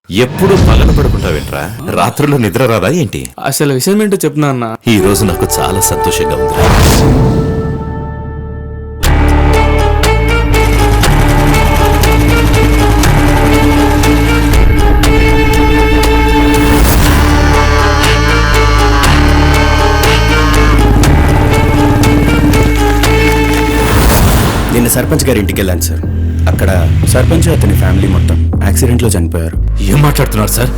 ఎప్పుడు పగల పడుకుంటావేంట్రా? రాత్రుల్లో నిద్ర రాదా ఏంటి? అసలు విషయం ఏంటో చెప్తున్నా అన్న. ఈ రోజు నాకు చాలా సంతోషంగా ఉందిరా. నిన్న సర్పంచ్ గారి ఇంటికి వెళ్ళాను సార్. అక్కడ సర్పంచ్ అతని ఫ్యామిలీ మొత్తం యాక్సిడెంట్లో చనిపోయారు. ఏం మాట్లాడుతున్నారు సార్?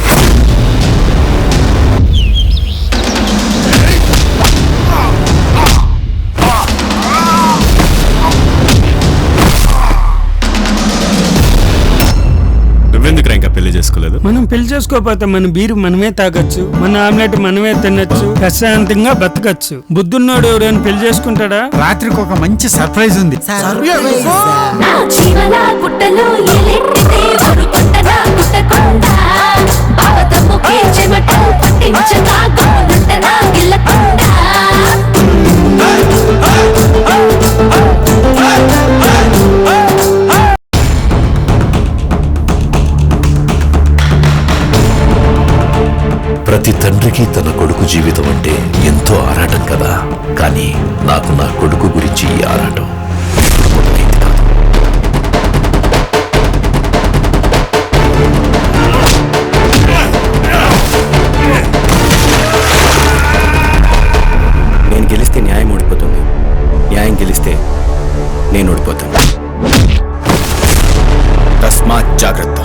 నువ్వెందుకు ఇంకా పెళ్లి చేసుకోలేదు? మనం పెళ్లి చేసుకోకపోతే మన బీరు మనమే తాగొచ్చు, మన ఆమ్లెట్ మనమే తినొచ్చు, ప్రశాంతంగా బతకచ్చు. బుద్ధున్నోడు ఎవరైనా పెళ్లి చేసుకుంటాడా? రాత్రికి ఒక మంచి సర్ప్రైజ్ ఉంది. ప్రతి తండ్రికి తన కొడుకు జీవితం అంటే ఎంతో ఆరాటం కదా. కానీ నాకు నా కొడుకు గురించి ఈ ఆరాటం ఇప్పుడు మొదలైంది కాదు. నేను గెలిస్తే న్యాయం ఓడిపోతుంది, న్యాయం గెలిస్తే నేను ఓడిపోతాను. తస్మాత్ జాగ్రత్త.